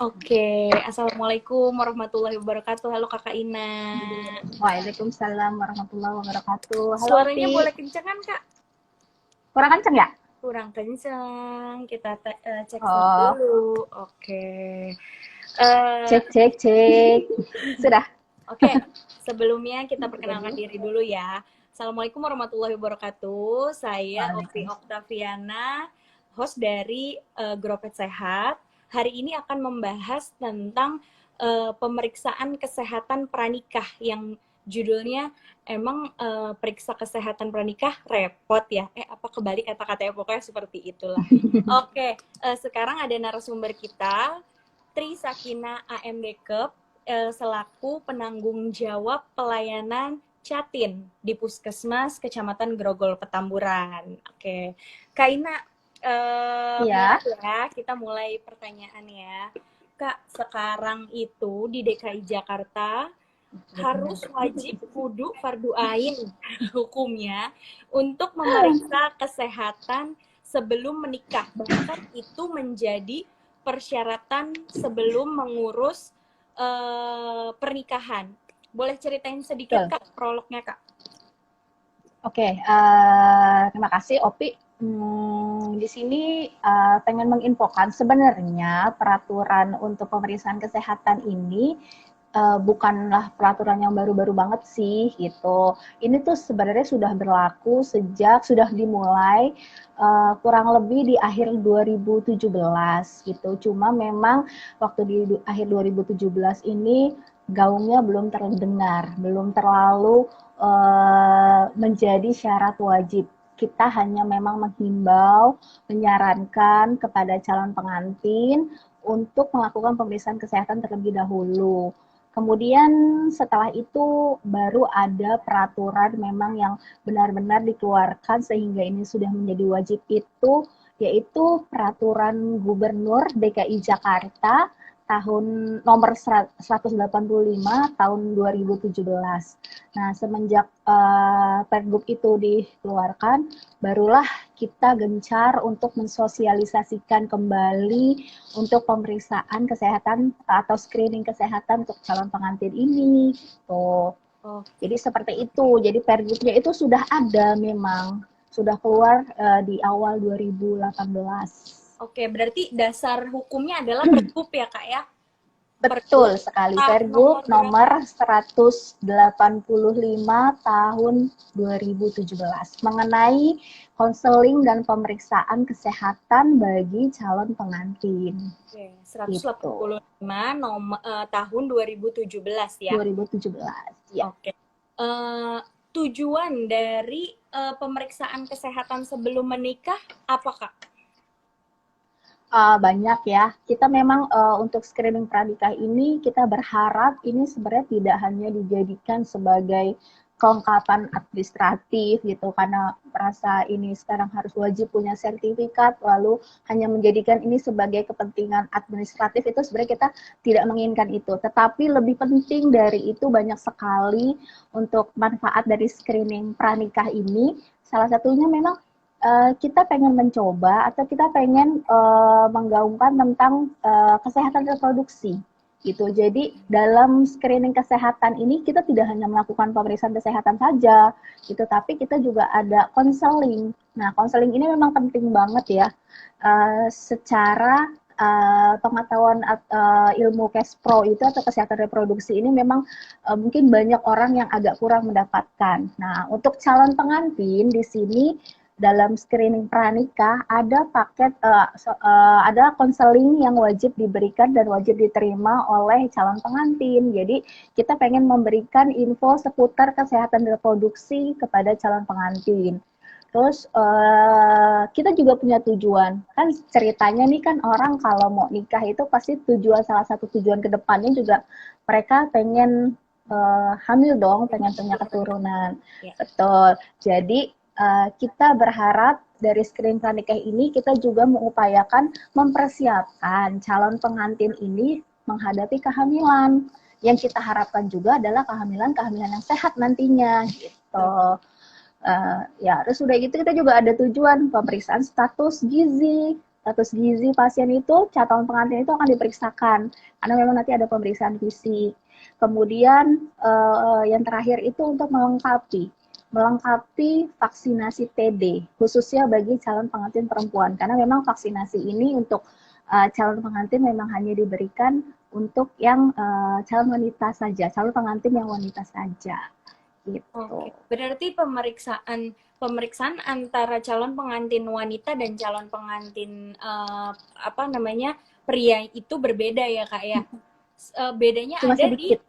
Oke, Assalamualaikum warahmatullahi wabarakatuh. Halo Kakak Ina. Waalaikumsalam warahmatullahi wabarakatuh. Halo Suaranya Opi. boleh kencang kan Kak? Kurang kenceng ya? Kurang kencang. Kita cek sound Oh, dulu. Oke. Eh, cek cek cek. Sudah. oke, sebelumnya kita perkenalkan diri dulu ya. Assalamualaikum warahmatullahi wabarakatuh. Saya Opi Waalaikumsalam. Oktaviana, host dari Gropet Sehat. Hari ini akan membahas tentang pemeriksaan kesehatan pranikah yang judulnya emang periksa kesehatan pranikah repot ya. Apa kebalik kata-katanya, pokoknya seperti itulah. Oke, sekarang ada narasumber kita, Tri Sakina AMD Kep, selaku penanggung jawab pelayanan Catin di Puskesmas Kecamatan Grogol Petamburan. Oke, Kak Ina, Iya. mulai ya, kita mulai pertanyaan ya. Kak, sekarang itu di DKI Jakarta harus wajib kudu fardu ain hukumnya untuk memeriksa kesehatan sebelum menikah. Bahkan itu menjadi persyaratan sebelum mengurus pernikahan. Boleh ceritain sedikit Betul. Kak prolognya Kak? Oke, terima kasih Opi. Di sini pengen menginfokan sebenarnya peraturan untuk pemeriksaan kesehatan ini bukanlah peraturan yang baru-baru banget sih gitu. Ini tuh sebenarnya sudah berlaku sejak sudah dimulai kurang lebih di akhir 2017 gitu. Cuma memang waktu di akhir 2017 ini gaungnya belum terdengar, belum terlalu menjadi syarat wajib. Kita hanya memang menghimbau, menyarankan kepada calon pengantin untuk melakukan pemeriksaan kesehatan terlebih dahulu. Kemudian setelah itu baru ada peraturan memang yang benar-benar dikeluarkan sehingga ini sudah menjadi wajib itu, yaitu peraturan Gubernur DKI Jakarta tahun nomor 185 tahun 2017. Nah, semenjak Pergub itu dikeluarkan, barulah kita gencar untuk mensosialisasikan kembali untuk pemeriksaan kesehatan atau screening kesehatan untuk calon pengantin ini. Gitu. Jadi seperti itu. Jadi Pergubnya itu sudah ada memang, sudah keluar di awal 2018. Oke, berarti dasar hukumnya adalah Pergub ya Kak ya? Betul Pergub sekali, nomor Pergub berapa? nomor 185 tahun 2017 mengenai konseling dan pemeriksaan kesehatan bagi calon pengantin. Oke, Itu 185 tahun 2017 ya. 2017. Ya. Oke. Eh, tujuan dari pemeriksaan kesehatan sebelum menikah apa Kak? Banyak ya. Kita memang untuk screening pranikah ini kita berharap ini sebenarnya tidak hanya dijadikan sebagai kelengkapan administratif gitu karena merasa ini sekarang harus wajib punya sertifikat lalu hanya menjadikan ini sebagai kepentingan administratif itu sebenarnya kita tidak menginginkan itu. Tetapi lebih penting dari itu banyak sekali untuk manfaat dari screening pranikah ini. Salah satunya memang kita pengen mencoba atau kita pengen menggaungkan tentang kesehatan reproduksi gitu. Jadi dalam screening kesehatan ini kita tidak hanya melakukan pemeriksaan kesehatan saja gitu, tapi kita juga ada konseling. Nah, konseling ini memang penting banget ya secara pengetahuan ilmu Kespro itu atau kesehatan reproduksi ini memang mungkin banyak orang yang agak kurang mendapatkan. Nah, untuk calon pengantin di sini dalam screening pranikah ada paket ada konseling yang wajib diberikan dan wajib diterima oleh calon pengantin. Jadi kita pengen memberikan info seputar kesehatan reproduksi kepada calon pengantin. Terus kita juga punya tujuan. Kan ceritanya nih kan orang kalau mau nikah itu pasti tujuan salah satu tujuan kedepannya juga mereka pengen hamil dong, pengen punya keturunan. Ya. Betul. Jadi kita berharap dari screening pranikah ini kita juga mengupayakan mempersiapkan calon pengantin ini menghadapi kehamilan. Yang kita harapkan juga adalah kehamilan yang sehat nantinya gitu. Ya, terus udah gitu kita juga ada tujuan pemeriksaan status gizi. status gizi pasien itu, calon pengantin itu akan diperiksakan karena memang nanti ada pemeriksaan fisik. Kemudian yang terakhir itu untuk melengkapi vaksinasi TD khususnya bagi calon pengantin perempuan karena memang vaksinasi ini untuk calon pengantin memang hanya diberikan untuk yang calon wanita saja, calon pengantin yang wanita saja. Gitu. Oke, berarti pemeriksaan antara calon pengantin wanita dan calon pengantin apa namanya pria itu berbeda ya kak ya. Bedanya Cuma ada sedikit.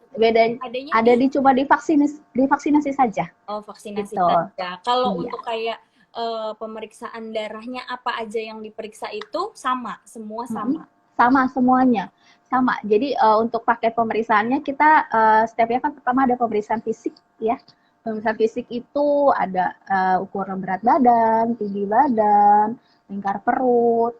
Ada cuma divaksinasi saja. vaksinasi Gitu. saja. Kalau Iya. untuk kayak pemeriksaan darahnya apa aja yang diperiksa itu sama, semua sama. Sama semuanya. Sama. Jadi untuk paket pemeriksaannya kita stepnya kan pertama ada pemeriksaan fisik ya. Pemeriksaan fisik itu ada ukuran berat badan, tinggi badan, lingkar perut,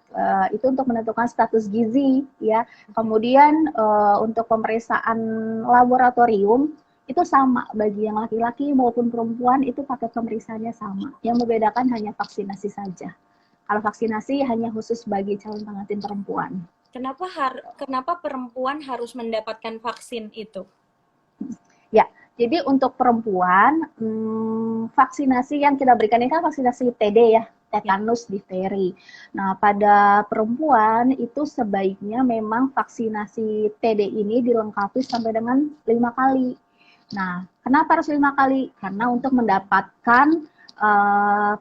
itu untuk menentukan status gizi ya. Kemudian untuk pemeriksaan laboratorium itu sama bagi yang laki-laki maupun perempuan itu paket pemeriksaannya sama. Yang membedakan hanya vaksinasi saja. Kalau vaksinasi hanya khusus bagi calon pengantin perempuan. Kenapa perempuan harus mendapatkan vaksin itu? Ya, jadi untuk perempuan, vaksinasi yang kita berikan ini kan vaksinasi TD ya, tetanus, difteri. Nah, pada perempuan itu sebaiknya memang vaksinasi TD ini dilengkapi sampai dengan 5 kali. Nah, kenapa harus 5 kali? Karena untuk mendapatkan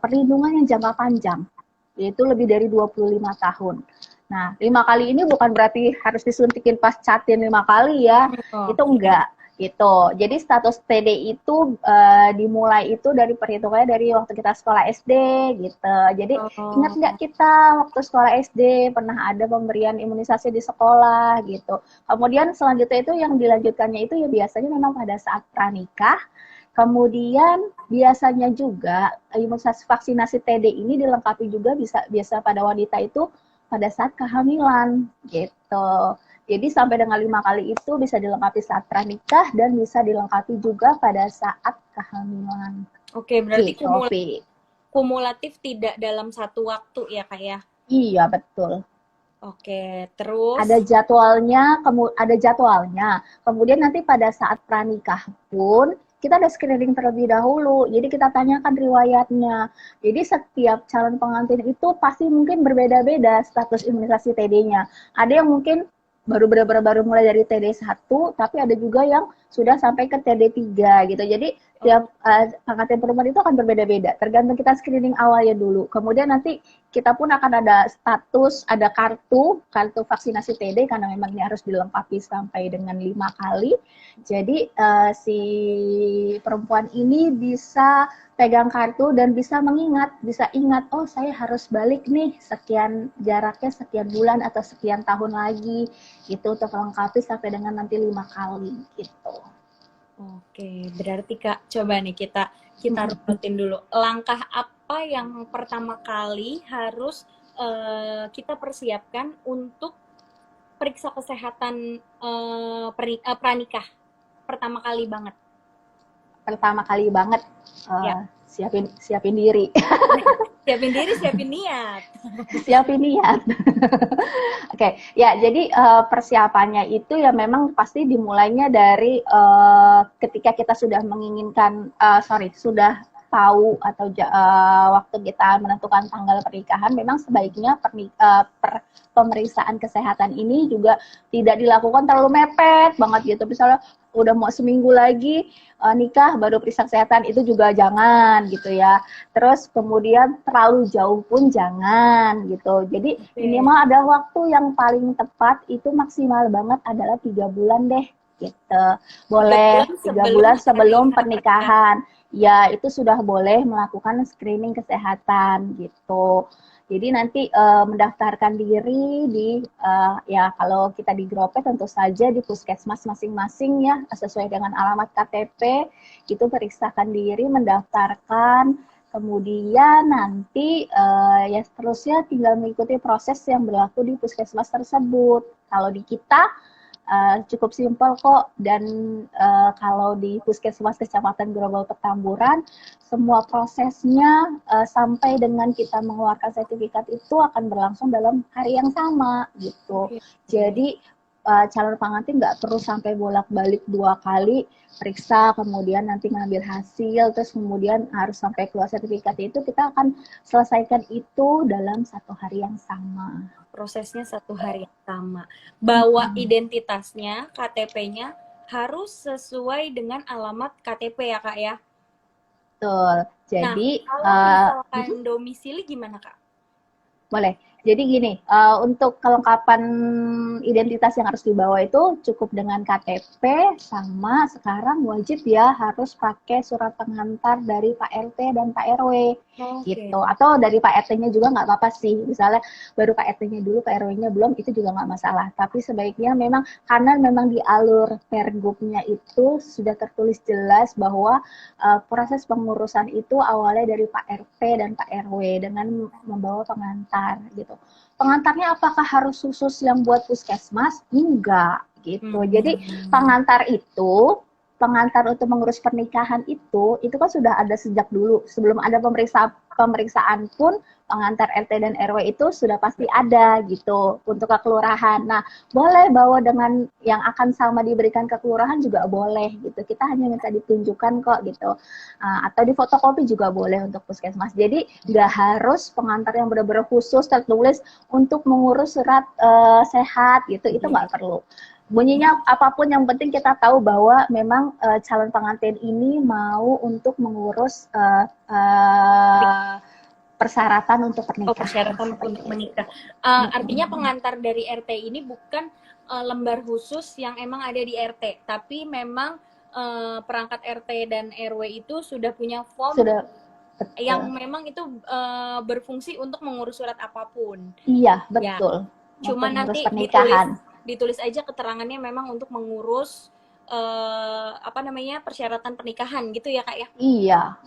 perlindungan yang jangka panjang, yaitu lebih dari 25 tahun. Nah, 5 kali ini bukan berarti harus disuntikin pas catin 5 kali ya, itu enggak gitu. Jadi status TD itu dimulai itu dari perhitungannya dari waktu kita sekolah SD gitu. Jadi ingat nggak kita waktu sekolah SD pernah ada pemberian imunisasi di sekolah gitu. Kemudian selanjutnya itu yang dilanjutkannya itu ya biasanya memang pada saat pranikah. Kemudian biasanya juga imunisasi vaksinasi TD ini dilengkapi juga biasa pada wanita itu pada saat kehamilan gitu. Jadi sampai dengan 5 kali itu bisa dilengkapi saat pranikah dan bisa dilengkapi juga pada saat kehamilan. Oke, berarti gitu, kumulatif tidak dalam satu waktu ya kak ya? Iya, betul. Oke, terus? Ada jadwalnya. Kemudian nanti pada saat pranikah pun kita ada screening terlebih dahulu. Jadi kita tanyakan riwayatnya. Jadi setiap calon pengantin itu pasti mungkin berbeda-beda status imunisasi TD-nya. Ada yang mungkin baru mulai dari TD1, tapi ada juga yang sudah sampai ke TD3 gitu. Jadi tiap pengantin perempuan itu akan berbeda-beda. Tergantung kita screening awalnya dulu. Kemudian nanti kita pun akan ada status, ada kartu vaksinasi TD karena memang ini harus dilengkapi sampai dengan 5 kali. Jadi si perempuan ini bisa pegang kartu dan bisa ingat, oh saya harus balik nih jaraknya sekian bulan atau sekian tahun lagi gitu untuk melengkapi sampai dengan nanti 5 kali gitu. Oke, berarti Kak, coba nih kita runutin dulu. Langkah apa yang pertama kali harus kita persiapkan untuk periksa kesehatan pranikah? Pertama kali banget. Ya. Siapin diri. Siapin diri, siapin niat. Siapin niat. Oke, ya jadi persiapannya itu ya memang pasti dimulainya dari ketika kita sudah menginginkan, sudah tahu atau waktu kita menentukan tanggal pernikahan, memang sebaiknya pemeriksaan kesehatan ini juga tidak dilakukan terlalu mepet banget gitu. Misalnya udah mau seminggu lagi nikah baru periksa kesehatan, itu juga jangan gitu ya. Terus kemudian terlalu jauh pun jangan gitu. Jadi minimal ada waktu yang paling tepat itu maksimal banget adalah 3 bulan deh gitu. Boleh 3 bulan sebelum pernikahan. Ya itu sudah boleh melakukan screening kesehatan gitu. Jadi nanti mendaftarkan diri di ya kalau kita di Gropet tentu saja di puskesmas masing-masing ya sesuai dengan alamat KTP itu periksakan diri, mendaftarkan, kemudian nanti ya seterusnya tinggal mengikuti proses yang berlaku di puskesmas tersebut. Kalau di kita cukup simpel kok. Dan kalau di Puskesmas Kecamatan Grogol Petamburan, semua prosesnya sampai dengan kita mengeluarkan sertifikat itu akan berlangsung dalam hari yang sama gitu. Oke. Jadi calon pengantin nggak perlu sampai bolak-balik 2 kali periksa, kemudian nanti ngambil hasil, terus kemudian harus sampai keluar sertifikat. Itu kita akan selesaikan itu dalam 1 hari yang sama. Prosesnya 1 hari yang sama. Bawa identitasnya, KTP-nya harus sesuai dengan alamat KTP ya Kak ya. Betul. Nah, Jadi kalau misalkan domisili gimana Kak? boleh. Jadi gini, untuk kelengkapan identitas yang harus dibawa itu cukup dengan KTP, sama sekarang wajib ya harus pakai surat pengantar dari Pak RT dan Pak RW. Oke. Gitu. Atau dari Pak RT-nya juga nggak apa-apa sih. Misalnya baru Pak RT-nya dulu, Pak RW-nya belum, itu juga nggak masalah. Tapi sebaiknya memang, karena memang di alur pergubnya itu sudah tertulis jelas bahwa proses pengurusan itu awalnya dari Pak RT dan Pak RW dengan membawa pengantar gitu. Pengantarnya apakah harus khusus yang buat puskesmas? Enggak gitu. Jadi pengantar untuk mengurus pernikahan itu kan sudah ada sejak dulu. Sebelum ada pemeriksaan pun pengantar RT dan RW itu sudah pasti ada gitu untuk ke kelurahan. Nah, boleh bawa dengan yang akan sama diberikan ke kelurahan juga boleh gitu. Kita hanya minta ditunjukkan kok gitu. Atau di fotokopi juga boleh untuk puskesmas. Jadi nggak harus pengantar yang benar-benar khusus tertulis untuk mengurus surat sehat gitu. Itu nggak perlu. Bunyinya apapun, yang penting kita tahu bahwa memang calon pengantin ini mau untuk mengurus persyaratan untuk pernikahan. Persyaratan untuk menikah. Artinya pengantar dari RT ini bukan lembar khusus yang emang ada di RT, tapi memang perangkat RT dan RW itu sudah punya form yang memang itu berfungsi untuk mengurus surat apapun. Iya, betul. Ya. Cuma nanti ditulis aja keterangannya memang untuk mengurus persyaratan pernikahan gitu ya Kak ya? Iya,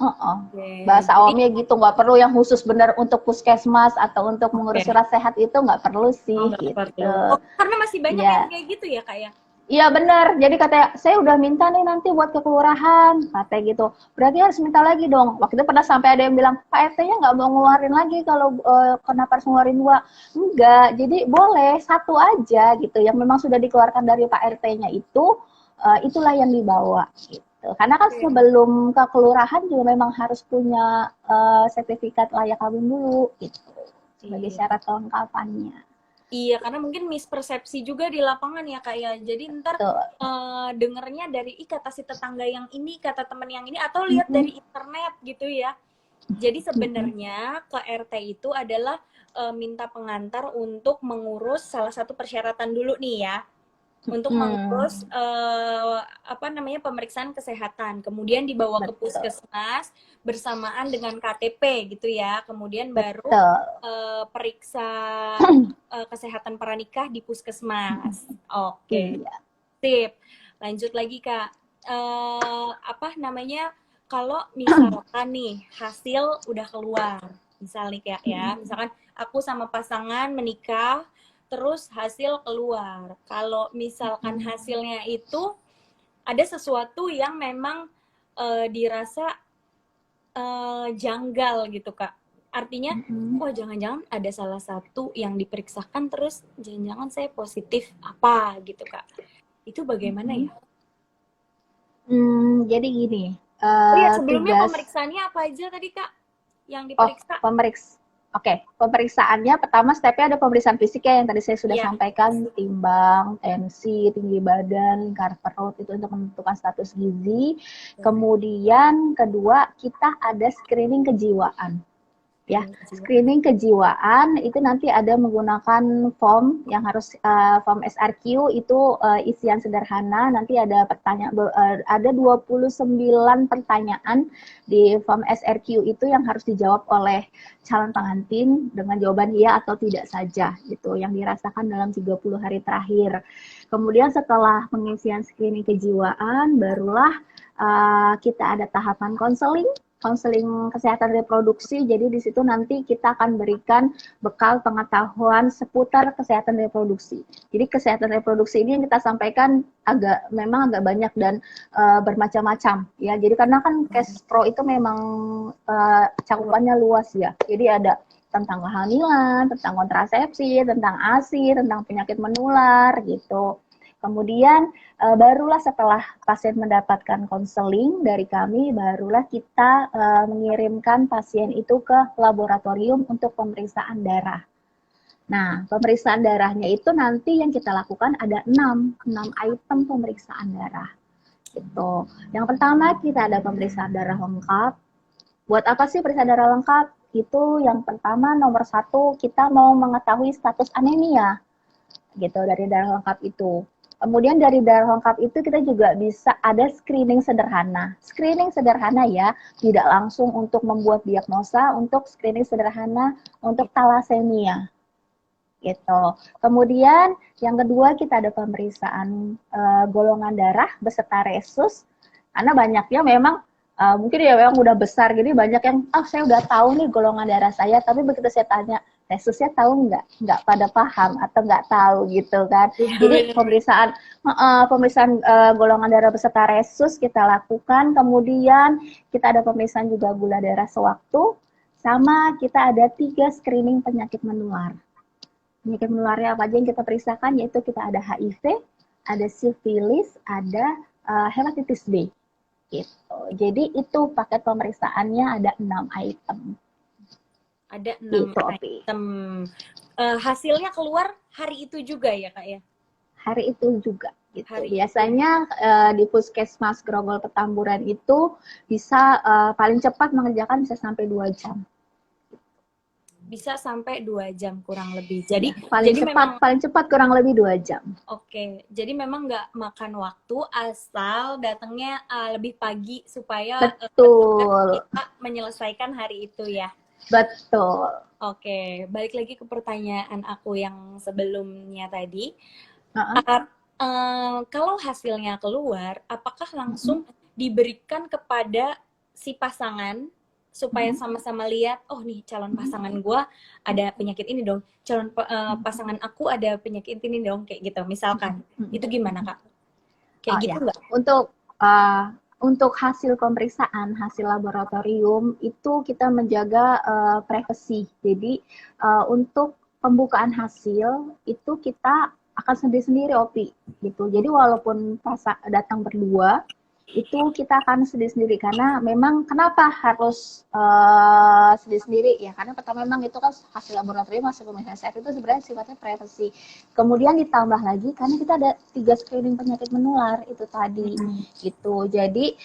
bahasa awamnya gitu, nggak perlu yang khusus benar untuk puskesmas atau untuk mengurus surat sehat, itu nggak perlu sih gitu. Karena masih banyak yang kayak gitu ya Kak ya? Iya benar, jadi katanya saya udah minta nih nanti buat ke kelurahan, katanya gitu. Berarti harus minta lagi dong. Waktu itu pernah sampai ada yang bilang, Pak RT-nya nggak mau ngeluarin lagi kalau kenapa harus ngeluarin 2? Enggak, jadi boleh 1 aja gitu. Yang memang sudah dikeluarkan dari Pak RT-nya itu, itulah yang dibawa gitu. Karena kan sebelum ke kelurahan juga memang harus punya sertifikat layak kawin dulu gitu, sebagai syarat kelengkapannya. Iya, karena mungkin mispersepsi juga di lapangan ya Kak ya. Jadi ntar dengernya dari kata si tetangga yang ini, kata temen yang ini, atau lihat dari internet gitu ya. Jadi sebenarnya ke RT itu adalah minta pengantar untuk mengurus salah satu persyaratan dulu nih ya. Untuk mengurus pemeriksaan kesehatan, kemudian dibawa ke puskesmas bersamaan dengan KTP gitu ya, kemudian baru periksa kesehatan pranikah di puskesmas. Oke. Sip. Lanjut lagi Kak, kalau misalkan nih hasil udah keluar, misalnya kayak ya, misalkan aku sama pasangan menikah terus hasil keluar. Kalau misalkan hasilnya itu ada sesuatu yang memang dirasa janggal gitu Kak. Artinya, jangan-jangan ada salah satu yang diperiksakan terus jangan-jangan saya positif apa gitu Kak. Itu bagaimana ya? Jadi gini. Sebelumnya pemeriksaannya apa aja tadi Kak yang diperiksa? Pemeriksaannya pertama stepnya ada pemeriksaan fisik ya, yang tadi saya sudah sampaikan, timbang, tensi, tinggi badan, lingkar perut, itu untuk menentukan status gizi. Kemudian kedua, kita ada screening kejiwaan. Ya, screening kejiwaan itu nanti ada menggunakan form yang harus form SRQ, itu isian sederhana. Nanti ada ada 29 pertanyaan di form SRQ itu yang harus dijawab oleh calon pengantin dengan jawaban iya atau tidak saja gitu, yang dirasakan dalam 30 hari terakhir. Kemudian setelah pengisian screening kejiwaan, barulah kita ada tahapan konseling. konseling kesehatan reproduksi. Jadi di situ nanti kita akan berikan bekal pengetahuan seputar kesehatan reproduksi. Jadi kesehatan reproduksi ini yang kita sampaikan memang agak banyak dan bermacam-macam ya. Jadi karena kan Kes Pro itu memang cakupannya luas ya. Jadi ada tentang kehamilan, tentang kontrasepsi, tentang ASI, tentang penyakit menular gitu. Kemudian barulah setelah pasien mendapatkan konseling dari kami, barulah kita mengirimkan pasien itu ke laboratorium untuk pemeriksaan darah. Nah, pemeriksaan darahnya itu nanti yang kita lakukan ada 6 item pemeriksaan darah. Gitu. Yang pertama kita ada pemeriksaan darah lengkap. Buat apa sih pemeriksaan darah lengkap? Itu yang pertama nomor 1 kita mau mengetahui status anemia gitu dari darah lengkap itu. Kemudian dari darah lengkap itu kita juga bisa ada screening sederhana. Screening sederhana ya, tidak langsung untuk membuat diagnosa, untuk screening sederhana untuk talasemia. Gitu. Kemudian yang kedua kita ada pemeriksaan golongan darah beserta resus. Karena banyaknya memang mungkin ya memang udah besar, jadi banyak yang saya udah tahu nih golongan darah saya, tapi begitu saya tanya resusnya tahu nggak pada paham atau nggak tahu gitu kan. Jadi pemeriksaan golongan darah beserta resus kita lakukan, kemudian kita ada pemeriksaan juga gula darah sewaktu, sama kita ada 3 screening penyakit menular. Penyakit menularnya apa aja yang kita periksakan, yaitu kita ada HIV, ada sifilis, ada hepatitis B. Gitu. Jadi itu paket pemeriksaannya ada 6 item. Ada 6 item. Hasilnya keluar hari itu juga ya Kak ya? Hari itu juga. Gitu. Biasanya di Puskesmas Grogol Petamburan itu bisa paling cepat mengerjakan bisa sampai 2 jam. Bisa sampai 2 jam kurang lebih. Jadi paling cepat kurang lebih 2 jam. Oke, jadi memang nggak makan waktu, asal datangnya lebih pagi supaya betul kita menyelesaikan hari itu ya. Betul. Oke, balik lagi ke pertanyaan aku yang sebelumnya tadi. Kalau hasilnya keluar, apakah langsung diberikan kepada si pasangan supaya sama-sama lihat, oh nih calon pasangan gue ada penyakit ini dong, calon pasangan aku ada penyakit ini dong, kayak gitu misalkan. Itu gimana Kak? Kayak gitu nggak? Untuk hasil pemeriksaan, hasil laboratorium itu kita menjaga privasi. Jadi untuk pembukaan hasil itu kita akan sendiri-sendiri Opi gitu. Jadi walaupun datang berdua itu kita akan sendiri-sendiri, karena memang kenapa harus sendiri-sendiri ya, karena pertama memang itu kan hasil laboratorium, hasil pemeriksaan sehat itu sebenarnya sifatnya privasi. Kemudian ditambah lagi karena kita ada 3 screening penyakit menular itu tadi gitu. Jadi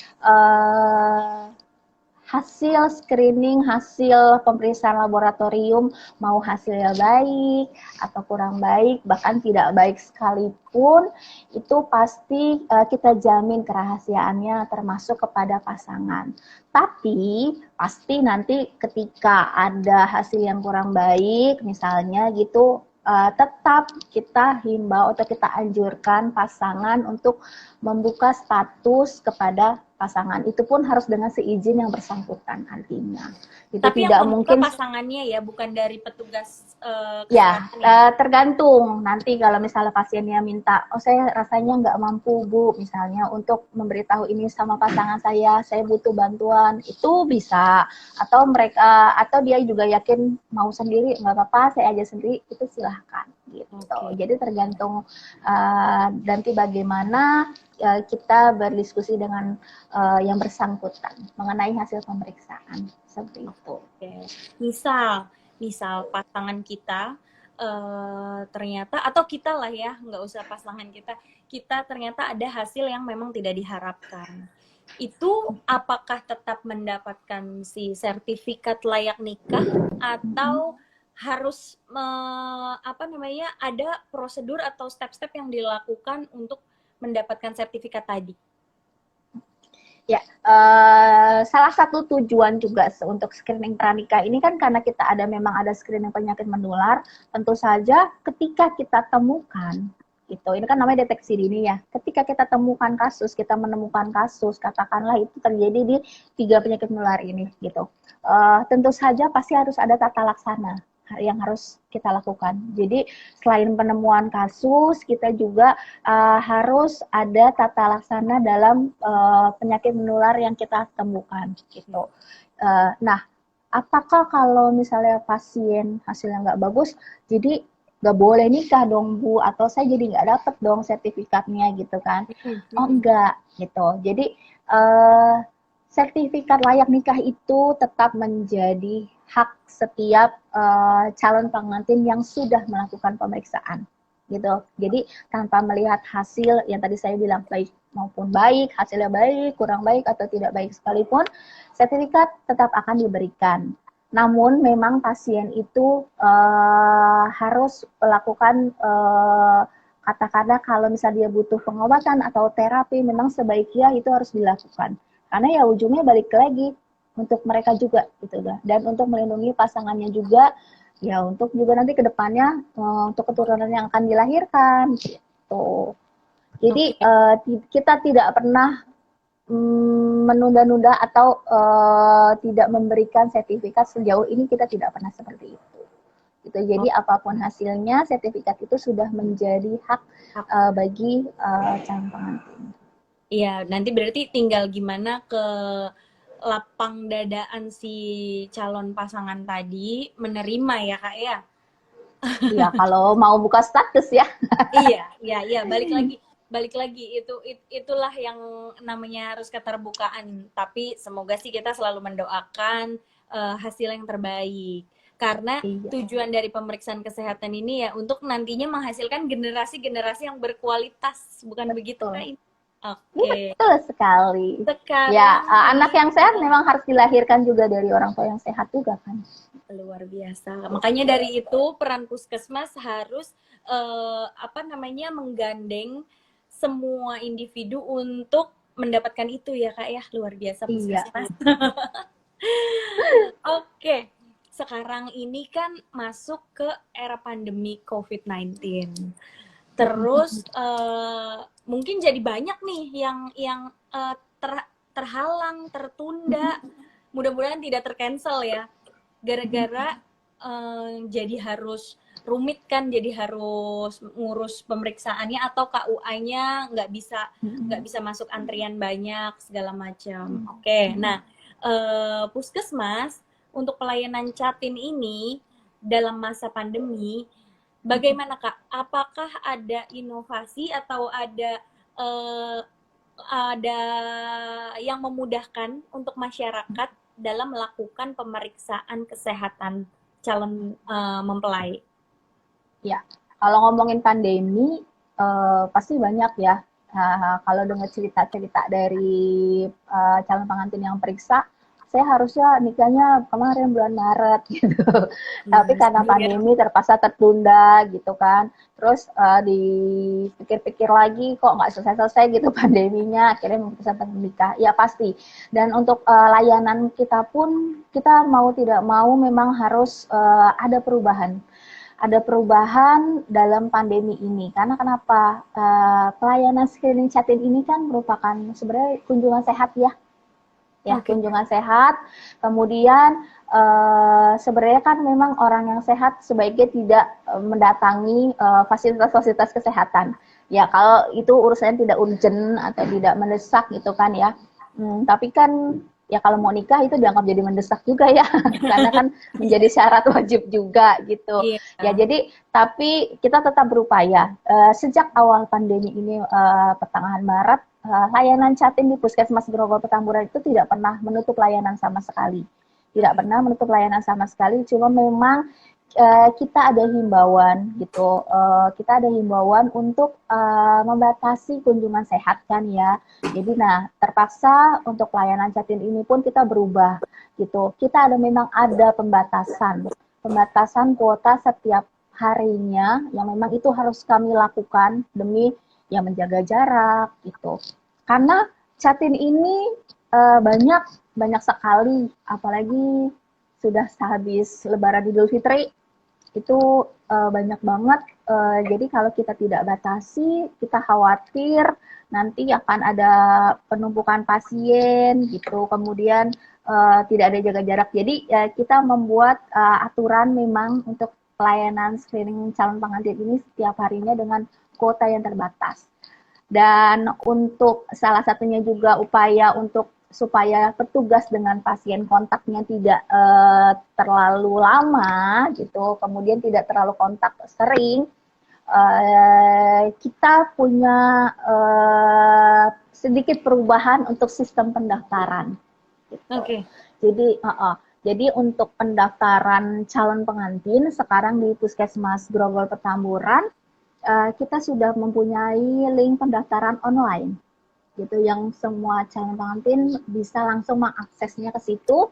hasil screening, hasil pemeriksaan laboratorium, mau hasilnya baik atau kurang baik, bahkan tidak baik sekalipun, itu pasti kita jamin kerahasiaannya termasuk kepada pasangan. Tapi pasti nanti ketika ada hasil yang kurang baik, misalnya gitu, tetap kita himbau atau kita anjurkan pasangan untuk membuka status kepada pasangan. Itu pun harus dengan seizin yang bersangkutan nantinya. Itu tapi tidak yang mungkin pasangannya ya, bukan dari petugas ya, tergantung. Nanti kalau misalnya pasiennya minta, oh saya rasanya nggak mampu Bu, misalnya untuk memberitahu ini sama pasangan saya butuh bantuan, itu bisa. Atau dia juga yakin mau sendiri, nggak apa-apa, saya aja sendiri, itu silahkan. Gitu. Jadi tergantung nanti bagaimana kita berdiskusi dengan yang bersangkutan mengenai hasil pemeriksaan seperti itu. Misal pasangan kita ternyata, atau kita lah ya, nggak usah pasangan kita ternyata ada hasil yang memang tidak diharapkan, itu apakah tetap mendapatkan si sertifikat layak nikah atau harus ada prosedur atau step-step yang dilakukan untuk mendapatkan sertifikat tadi? Ya, salah satu tujuan juga untuk screening pranikah ini kan karena kita memang ada screening penyakit menular, tentu saja ketika kita temukan, gitu, ini kan namanya deteksi dini ya, ketika ketika kita menemukan kasus, katakanlah itu terjadi di 3 penyakit menular ini gitu. Tentu saja pasti harus ada tata laksana yang harus kita lakukan. Jadi selain penemuan kasus, kita juga harus ada tata laksana dalam penyakit menular yang kita temukan gitu. Nah, apakah kalau misalnya pasien hasilnya nggak bagus, jadi nggak boleh nikah dong Bu, atau saya jadi nggak dapet dong sertifikatnya gitu kan? Oh enggak gitu. Jadi sertifikat layak nikah itu tetap menjadi hak setiap calon pengantin yang sudah melakukan pemeriksaan gitu. Jadi tanpa melihat hasil yang tadi saya bilang baik maupun baik, hasilnya baik, kurang baik atau tidak baik sekalipun, sertifikat tetap akan diberikan. Namun memang pasien itu harus melakukan katakanlah kalau misalnya dia butuh pengobatan atau terapi, memang sebaiknya itu harus dilakukan. Karena ya ujungnya balik lagi untuk mereka juga gitu kan. Dan untuk melindungi pasangannya juga, ya untuk juga nanti ke depannya untuk keturunan yang akan dilahirkan gitu. Jadi kita tidak pernah menunda-nunda atau tidak memberikan sertifikat, sejauh ini kita tidak pernah seperti itu. Gitu. Jadi apapun hasilnya, sertifikat itu sudah menjadi hak bagi calon pengantin. Iya, nanti berarti tinggal gimana ke lapang dadaan si calon pasangan tadi menerima ya Kak ya. Iya, kalau mau buka status ya. Iya, balik lagi itulah yang namanya harus keterbukaan. Tapi semoga sih kita selalu mendoakan hasil yang terbaik. Karena Iya. tujuan dari pemeriksaan kesehatan ini ya untuk nantinya menghasilkan generasi-generasi yang berkualitas, bukan begitu Kak? Oke. Betul sekali. Ya, Sekarang anak yang sehat memang harus dilahirkan juga dari orang tua yang sehat juga kan. luar biasa. Makanya dari itu peran puskesmas harus menggandeng semua individu untuk mendapatkan itu ya Kak ya. Luar biasa puskesmas. Iya. Oke. Sekarang ini kan masuk ke era pandemi COVID-19. Terus mungkin jadi banyak nih yang terhalang, tertunda. Mudah-mudahan tidak tercancel ya. Gara-gara jadi harus rumit kan, jadi harus ngurus pemeriksaannya atau KUA-nya nggak bisa masuk antrian banyak segala macam. Oke, nah puskesmas untuk pelayanan Catin ini dalam masa pandemi, bagaimana Kak? Apakah ada inovasi atau ada yang memudahkan untuk masyarakat dalam melakukan pemeriksaan kesehatan calon mempelai? Ya, kalau ngomongin pandemi pasti banyak ya. Kalau dengar cerita-cerita dari calon pengantin yang periksa, saya harusnya nikahnya kemarin bulan Maret gitu. Tapi karena pandemi terpaksa tertunda gitu kan. Terus dipikir-pikir lagi kok nggak selesai-selesai gitu pandeminya, akhirnya memutuskan untuk menikah. Ya pasti. Dan untuk layanan kita pun, kita mau tidak mau memang harus ada perubahan dalam pandemi ini. Karena kenapa? Pelayanan screening Catin ini kan merupakan sebenarnya kunjungan sehat ya. Kunjungan sehat. Kemudian sebenarnya kan memang orang yang sehat sebaiknya tidak mendatangi fasilitas-fasilitas kesehatan. Ya, kalau itu urusannya tidak urgent atau tidak mendesak gitu kan ya. Tapi kan ya kalau mau nikah itu dianggap jadi mendesak juga ya, karena kan menjadi syarat wajib juga gitu. Ya jadi tapi kita tetap berupaya. Sejak awal pandemi ini pertengahan Maret, layanan Catin di Puskesmas Grogol Petamburan itu tidak pernah menutup layanan sama sekali. Tidak pernah menutup layanan sama sekali, cuma memang kita ada himbauan gitu. Kita ada himbauan untuk membatasi kunjungan sehat kan ya. Jadi terpaksa untuk layanan Catin ini pun kita berubah gitu. Kita memang ada pembatasan kuota setiap harinya yang memang itu harus kami lakukan demi yang menjaga jarak gitu. Karena Catin ini banyak sekali, apalagi sudah sehabis Lebaran Idul Fitri, itu banyak banget Jadi kalau kita tidak batasi, kita khawatir nanti akan ada penumpukan pasien gitu, kemudian tidak ada jaga jarak. Jadi kita membuat aturan memang untuk pelayanan screening calon pengantin ini setiap harinya dengan kuota yang terbatas. Dan untuk salah satunya juga upaya untuk supaya petugas dengan pasien kontaknya tidak terlalu lama gitu, kemudian tidak terlalu kontak sering, kita punya sedikit perubahan untuk sistem pendaftaran. Gitu. Oke. Jadi untuk pendaftaran calon pengantin sekarang di Puskesmas Grogol Petamburan kita sudah mempunyai link pendaftaran online, gitu yang semua calon pengantin bisa langsung mengaksesnya ke situ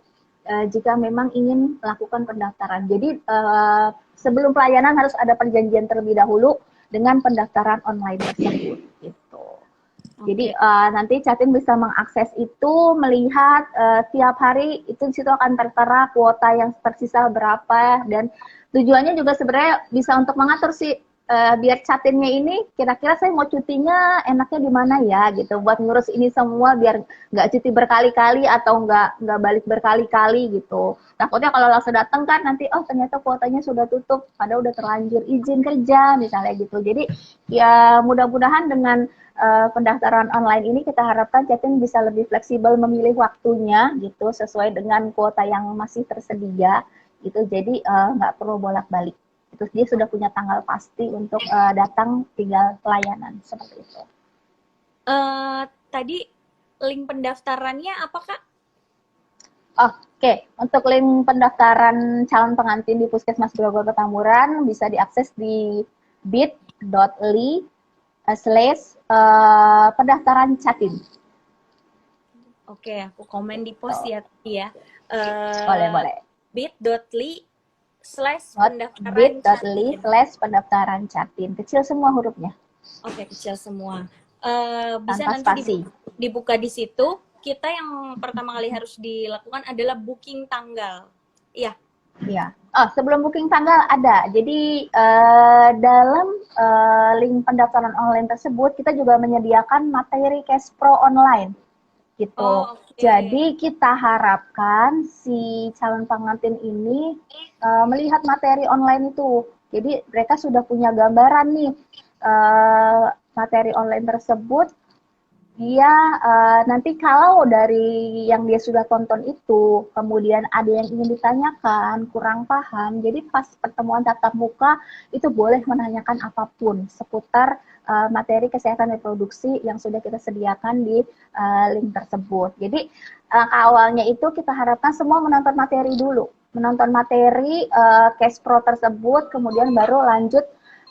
jika memang ingin melakukan pendaftaran. Jadi sebelum pelayanan harus ada perjanjian terlebih dahulu dengan pendaftaran online tersebut. Gitu. Jadi nanti Catin bisa mengakses itu, melihat tiap hari itu di situ akan tertera kuota yang tersisa berapa, dan tujuannya juga sebenarnya bisa untuk mengatur sih biar Catinnya ini kira-kira saya mau cutinya enaknya di mana ya gitu, buat ngurus ini semua biar nggak cuti berkali-kali atau nggak balik berkali-kali gitu. Takutnya kalau langsung datang kan nanti ternyata kuotanya sudah tutup, padahal udah terlanjur izin kerja misalnya gitu. Jadi ya mudah-mudahan dengan pendaftaran online ini kita harapkan Catin bisa lebih fleksibel memilih waktunya gitu sesuai dengan kuota yang masih tersedia gitu. Jadi nggak perlu bolak-balik. Itu dia sudah punya tanggal pasti untuk datang, tinggal pelayanan seperti itu. Tadi link pendaftarannya apa Kak? Oke, untuk link pendaftaran calon pengantin di Puskesmas Grogol Petamburan bisa diakses di bit.ly/pendaftaran Catin. Oke, aku komen di post ya tadi ya. Boleh. bit.ly/pendaftaran Catin. Kecil semua hurufnya. Oke, kecil semua. Bisa Tanpa nanti spasi. dibuka di situ. Kita yang pertama kali harus dilakukan adalah booking tanggal. Iya. Iya. Sebelum booking tanggal ada. Jadi dalam link pendaftaran online tersebut kita juga menyediakan materi Cash Pro online. Gitu. Jadi kita harapkan si calon pengantin ini melihat materi online itu. Jadi mereka sudah punya gambaran nih materi online tersebut. Dia nanti kalau dari yang dia sudah tonton itu, kemudian ada yang ingin ditanyakan, kurang paham, jadi pas pertemuan tatap muka itu boleh menanyakan apapun seputar materi kesehatan reproduksi yang sudah kita sediakan di link tersebut. Jadi awalnya itu kita harapkan semua menonton materi dulu, menonton materi Cash Pro tersebut, kemudian baru lanjut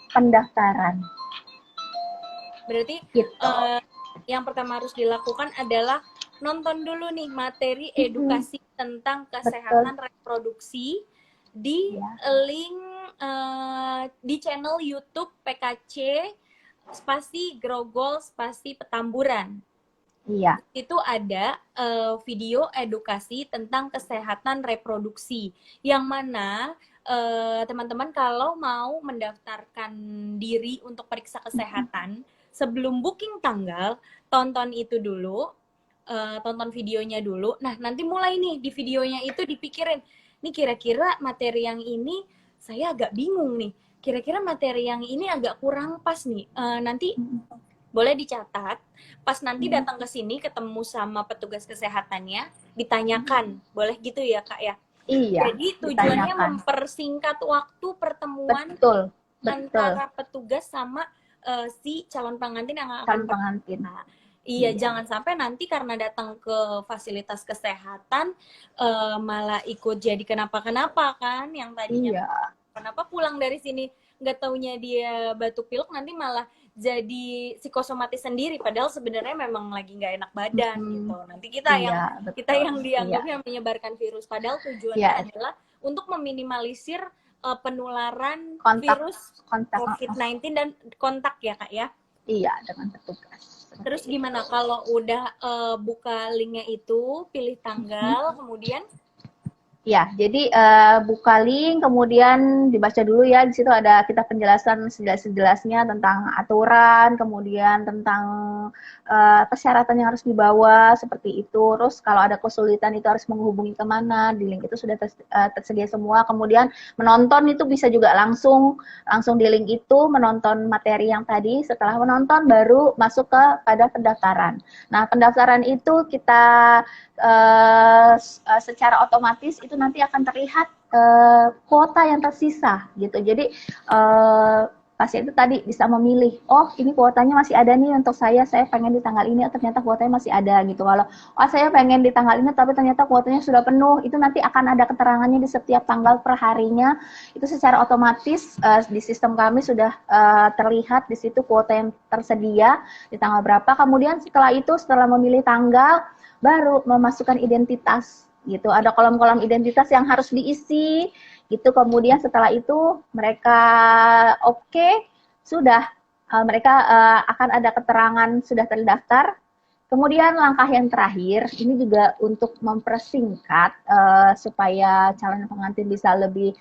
pendaftaran. Berarti gitu. Yang pertama harus dilakukan adalah nonton dulu nih materi edukasi tentang kesehatan reproduksi di link di channel YouTube PKC spasi Grogol spasi Petamburan. Iya. Itu ada video edukasi tentang kesehatan reproduksi yang mana teman-teman kalau mau mendaftarkan diri untuk periksa kesehatan sebelum booking tanggal, tonton itu dulu, tonton videonya dulu. Nah, nanti mulai nih di videonya itu dipikirin, nih kira-kira materi yang ini saya agak bingung nih. Kira-kira materi yang ini agak kurang pas nih. Nanti boleh dicatat, pas nanti datang ke sini ketemu sama petugas kesehatannya, ditanyakan. Boleh gitu ya, Kak ya? Iya. Jadi tujuannya mempersingkat waktu pertemuan antara petugas sama si calon pengantin yang akan pengantin. Iya, jangan sampai nanti karena datang ke fasilitas kesehatan malah ikut jadi kenapa-kenapa kan, yang tadinya kenapa pulang dari sini nggak taunya dia batuk pilek, nanti malah jadi psikosomatis sendiri, padahal sebenarnya memang lagi nggak enak badan gitu. Nanti kita yang dianggapnya menyebarkan virus, padahal tujuannya adalah untuk meminimalisir penularan virus COVID-19 dan kontak ya Kak ya? Iya, dengan petugas. Terus gimana kalau udah buka linknya itu, pilih tanggal, kemudian? Ya, jadi buka link, kemudian dibaca dulu ya. Di situ ada kita penjelasan sejelas-jelasnya tentang aturan, kemudian tentang persyaratan yang harus dibawa seperti itu. Terus kalau ada kesulitan itu harus menghubungi kemana. Di link itu sudah tersedia semua. Kemudian menonton itu bisa juga langsung di link itu menonton materi yang tadi. Setelah menonton baru masuk ke pada pendaftaran. Nah, pendaftaran itu kita secara otomatis itu nanti akan terlihat kuota yang tersisa gitu. Jadi pasien itu tadi bisa memilih, oh ini kuotanya masih ada nih untuk saya pengen di tanggal ini, oh ternyata kuotanya masih ada gitu. Kalau oh saya pengen di tanggal ini tapi ternyata kuotanya sudah penuh, itu nanti akan ada keterangannya di setiap tanggal per harinya. Itu secara otomatis di sistem kami sudah terlihat di situ kuota yang tersedia di tanggal berapa. Kemudian setelah memilih tanggal baru memasukkan identitas gitu. Ada kolom-kolom identitas yang harus diisi gitu. Kemudian setelah itu mereka oke, sudah mereka akan ada keterangan sudah terdaftar. Kemudian langkah yang terakhir ini juga untuk mempersingkat supaya calon pengantin bisa lebih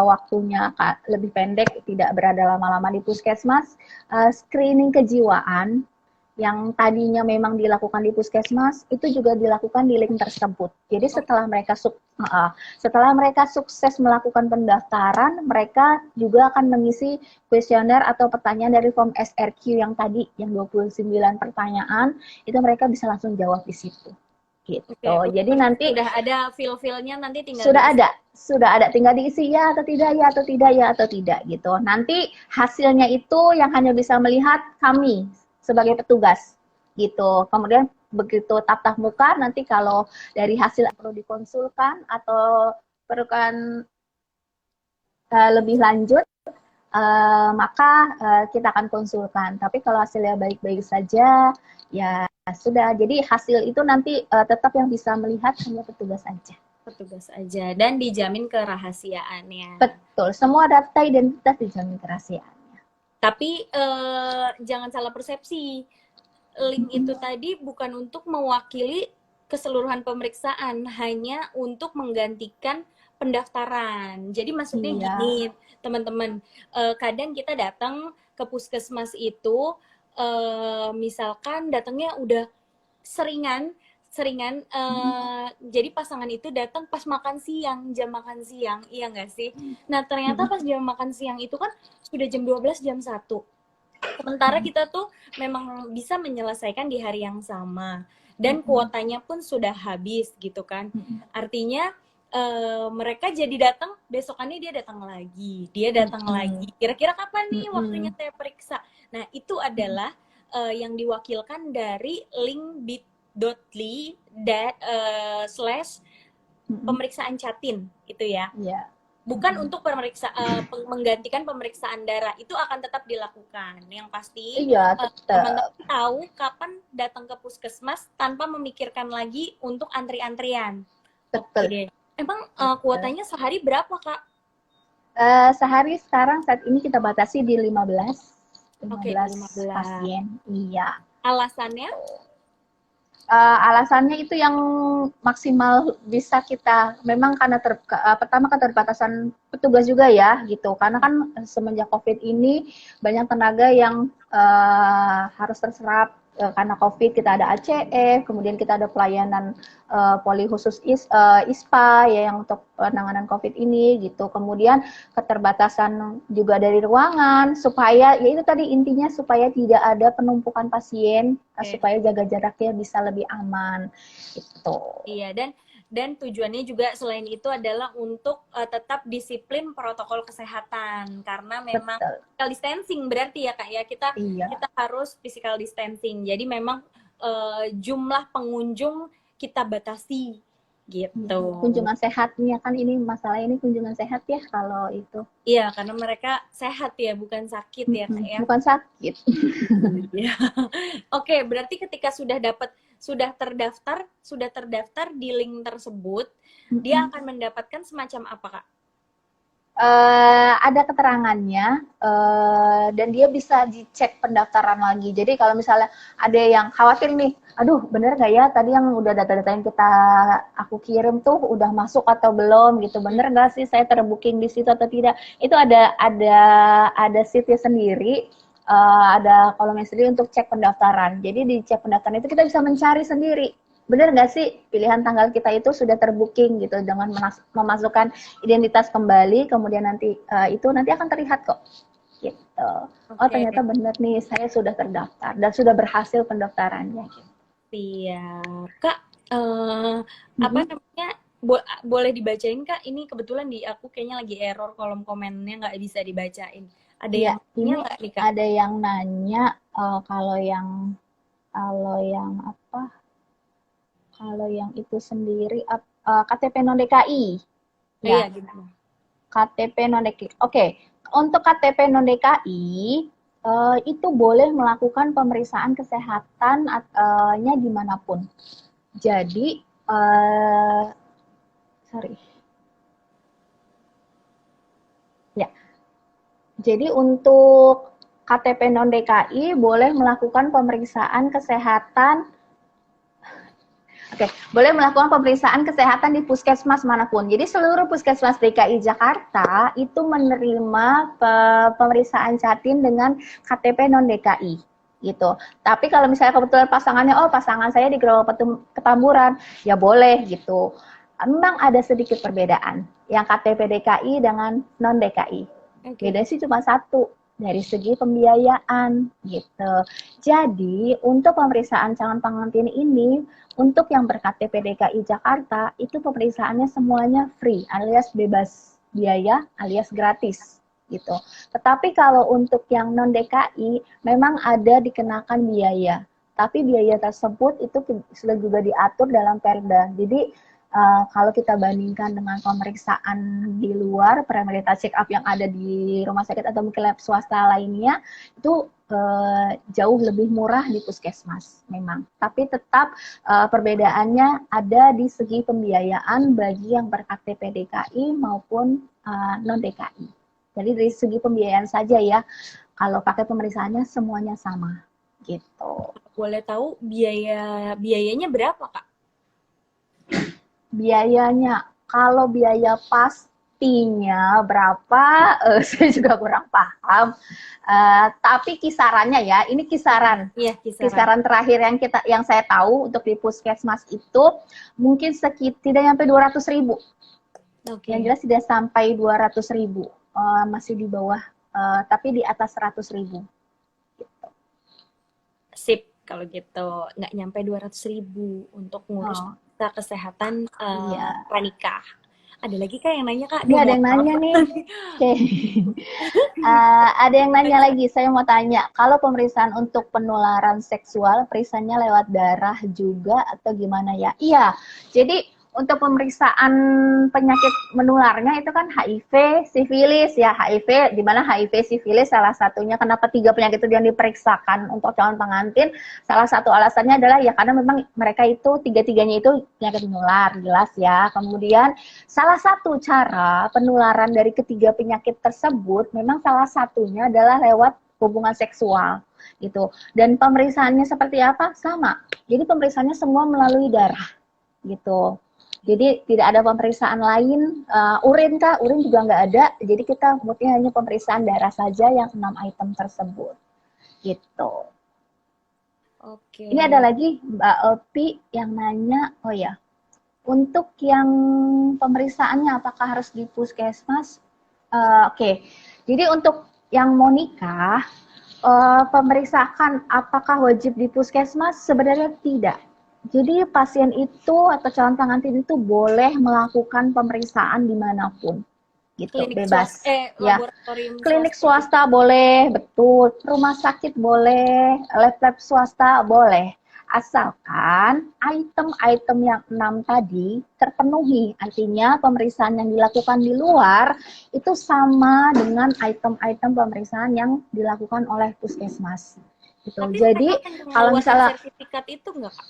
waktunya lebih pendek, tidak berada lama-lama di puskesmas. Screening kejiwaan yang tadinya memang dilakukan di puskesmas itu juga dilakukan di link tersebut. Jadi setelah mereka sukses melakukan pendaftaran, mereka juga akan mengisi kuesioner atau pertanyaan dari form SRQ yang tadi, yang 29 pertanyaan, itu mereka bisa langsung jawab di situ. Gitu. Oke, Jadi nanti sudah ada feel-feelnya, nanti tinggal sudah ada tinggal diisi ya atau tidak, ya atau tidak, ya atau tidak gitu. Nanti hasilnya itu yang hanya bisa melihat kami sebagai petugas gitu. Kemudian begitu tatap muka, nanti kalau dari hasil perlu dikonsulkan atau perlukan lebih lanjut, maka kita akan konsulkan. Tapi kalau hasilnya baik-baik saja, ya sudah. Jadi hasil itu nanti tetap yang bisa melihat hanya petugas saja. Petugas aja dan dijamin kerahasiaannya. Betul, semua data identitas dijamin kerahasiaannya. Tapi jangan salah persepsi. Link itu tadi bukan untuk mewakili keseluruhan pemeriksaan, hanya untuk menggantikan pendaftaran. Jadi maksudnya gini, teman-teman, kadang kita datang ke puskesmas itu, misalkan datangnya udah seringan, jadi pasangan itu datang pas jam makan siang, iya nggak sih? Nah ternyata pas jam makan siang itu kan sudah jam 12, jam 1. Sementara kita tuh memang bisa menyelesaikan di hari yang sama dan kuotanya pun sudah habis gitu kan. Artinya mereka jadi datang, besokannya dia datang lagi. Kira-kira kapan nih waktunya saya periksa? Nah, itu adalah yang diwakilkan dari link bit.ly slash pemeriksaan catin itu ya. Bukan untuk menggantikan pemeriksaan darah, itu akan tetap dilakukan. Yang pasti teman-teman tahu kapan datang ke puskesmas tanpa memikirkan lagi untuk antri-antrian. Oke. Emang kuotanya sehari berapa, Kak? Sehari sekarang saat ini kita batasi di 15 15 pasien. Iya. Alasannya? Alasannya itu yang maksimal bisa kita, memang karena pertama keterbatasan petugas juga ya gitu, karena kan semenjak COVID ini banyak tenaga yang harus terserap karena COVID. Kita ada ACF, kemudian kita ada pelayanan poli khusus ISPA ya yang untuk penanganan COVID ini gitu. Kemudian keterbatasan juga dari ruangan, supaya ya itu tadi intinya supaya tidak ada penumpukan pasien, supaya jaga jaraknya bisa lebih aman gitu. Iya, dan tujuannya juga selain itu adalah untuk tetap disiplin protokol kesehatan, karena memang physical distancing berarti ya Kak ya, kita harus physical distancing. Jadi memang jumlah pengunjung kita batasi gitu. Kunjungan sehatnya kan, ini masalah ini kunjungan sehat ya kalau itu. Iya, karena mereka sehat ya, bukan sakit ya Kak ya. Bukan sakit. Oke, berarti ketika sudah terdaftar di link tersebut, dia akan mendapatkan semacam apa Kak? Ada keterangannya, dan dia bisa dicek pendaftaran lagi. Jadi kalau misalnya ada yang khawatir nih, aduh bener nggak ya tadi yang udah data-data yang aku kirim tuh udah masuk atau belum gitu, bener nggak sih saya terbooking di situ atau tidak? Itu ada sitnya sendiri, ada kolomnya sendiri untuk cek pendaftaran. Jadi di cek pendaftaran itu kita bisa mencari sendiri, benar nggak sih pilihan tanggal kita itu sudah terbooking gitu, dengan memasukkan identitas kembali, kemudian nanti itu nanti akan terlihat kok gitu. Oh Oke, ternyata benar nih saya sudah terdaftar dan sudah berhasil pendaftarannya gitu. siap. Kak, apa Mm-hmm. namanya? Boleh dibacain Kak? Ini kebetulan di aku kayaknya lagi error, kolom komennya nggak bisa dibacain. Ada Iya, yang nanya ini nggak nih Kak? ada yang nanya, kalau yang apa, kalau yang itu sendiri KTP non DKI ya. Iya, gimana? KTP non DKI. Oke, untuk KTP non DKI itu boleh melakukan pemeriksaan kesehatan-nya dimanapun. Jadi, sorry, ya. Jadi untuk KTP non DKI boleh melakukan pemeriksaan kesehatan. Oke, boleh melakukan pemeriksaan kesehatan di puskesmas manapun. Jadi seluruh puskesmas DKI Jakarta itu menerima pemeriksaan Jatim dengan KTP non DKI gitu. Tapi kalau misalnya kebetulan pasangannya, oh pasangan saya di Growol Petamburan, ya boleh gitu. Memang ada sedikit perbedaan yang KTP DKI dengan non DKI. Oke. Beda sih cuma satu, dari segi pembiayaan gitu. Jadi untuk pemeriksaan calon pengantin ini, untuk yang ber-KTP DKI Jakarta, itu pemeriksaannya semuanya free, alias bebas biaya, alias gratis gitu. Tetapi kalau untuk yang non DKI, memang ada dikenakan biaya. Tapi biaya tersebut itu sudah juga diatur dalam Perda. Jadi kalau kita bandingkan dengan pemeriksaan di luar, premarital check up yang ada di rumah sakit atau mungkin lab swasta lainnya, itu jauh lebih murah di puskesmas memang. Tapi tetap perbedaannya ada di segi pembiayaan bagi yang ber-KTP DKI maupun non DKI. Jadi dari segi pembiayaan saja ya, kalau pakai pemeriksaannya semuanya sama gitu. Boleh tahu biayanya berapa Kak? Biayanya, kalau biaya pastinya berapa, saya juga kurang paham. Tapi kisarannya ya, ini kisaran. Iya, kisaran. Kisaran terakhir yang saya tahu untuk di puskesmas itu mungkin tidak sampai 200.000. Yang Oke. jelas tidak sampai 200.000, masih di bawah, tapi di atas 100.000. Sip, kalau gitu. Nggak nyampe 200.000 untuk ngurus Oh, kesehatan iya. pranikah. Ada lagi Kak yang nanya Kak? Ini Aduh, ada mohon yang maaf. nanya nih. Oke. Ada yang nanya lagi, saya mau tanya, kalau pemeriksaan untuk penularan seksual, periksanya lewat darah juga atau gimana ya? Iya, jadi untuk pemeriksaan penyakit menularnya itu kan HIV, sifilis ya, HIV, di mana HIV, sifilis salah satunya, kenapa 3 penyakit itu yang diperiksakan untuk calon pengantin, salah satu alasannya adalah ya karena memang mereka itu, tiga-tiganya itu penyakit menular, jelas ya. Kemudian salah satu cara penularan dari ketiga penyakit tersebut memang salah satunya adalah lewat hubungan seksual gitu. Dan pemeriksaannya seperti apa? Sama. Jadi pemeriksaannya semua melalui darah gitu. Jadi tidak ada pemeriksaan lain, urin kah? Urin juga nggak ada. Jadi kita mungkin hanya pemeriksaan darah saja yang 6 item tersebut gitu. Oke. Ini ada lagi Mbak Opi yang nanya, oh ya, untuk yang pemeriksaannya apakah harus di puskesmas? Oke. Jadi untuk yang mau nikah, pemeriksaan apakah wajib di puskesmas? Sebenarnya tidak. Jadi pasien itu atau calon pengantin itu boleh melakukan pemeriksaan dimanapun, gitu, Klinik swasta, bebas. Ya, laboratorium klinik swasta gitu. swasta boleh, betul. Rumah sakit boleh, lab-lab swasta boleh. Asalkan item-item yang 6 tadi terpenuhi. Artinya pemeriksaan yang dilakukan di luar itu sama dengan item-item pemeriksaan yang dilakukan oleh puskesmas. Gitu. Tapi Jadi mereka akan kalau mengeluarkan misalnya sertifikat itu nggak Kak?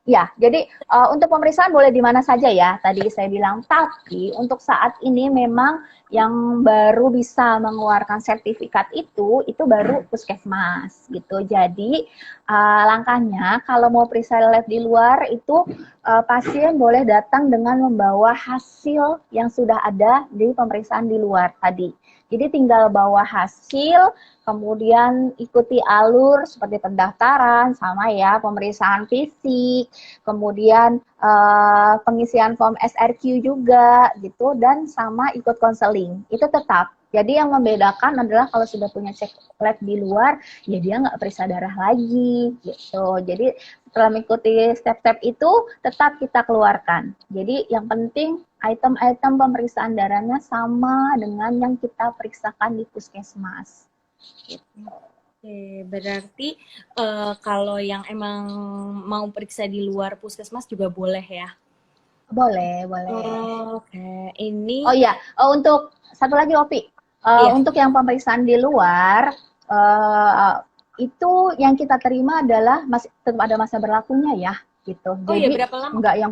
Ya, jadi untuk pemeriksaan boleh di mana saja ya, tadi saya bilang. Tapi untuk saat ini memang yang baru bisa mengeluarkan sertifikat itu baru puskesmas gitu. Jadi langkahnya kalau mau periksa lab di luar itu pasien boleh datang dengan membawa hasil yang sudah ada di pemeriksaan di luar tadi. Jadi tinggal bawa hasil, kemudian ikuti alur seperti pendaftaran, sama ya, pemeriksaan fisik, kemudian pengisian form SRQ juga gitu, dan sama ikut konseling. Itu tetap. Jadi yang membedakan adalah kalau sudah punya cek lab di luar, ya dia nggak periksa darah lagi gitu. Jadi setelah mengikuti step-step itu, tetap kita keluarkan. Jadi yang penting item-item pemeriksaan darahnya sama dengan yang kita periksakan di puskesmas. Gitu. Oke, berarti kalau yang emang mau periksa di luar puskesmas juga boleh ya? Boleh, boleh. Oke, ini Oh iya, untuk satu lagi Opi, iya. untuk yang pemeriksaan di luar, uh, itu yang kita terima adalah masih tetap ada masa berlakunya ya, gitu. Oh iya, Jadi berapa lama? nggak yang,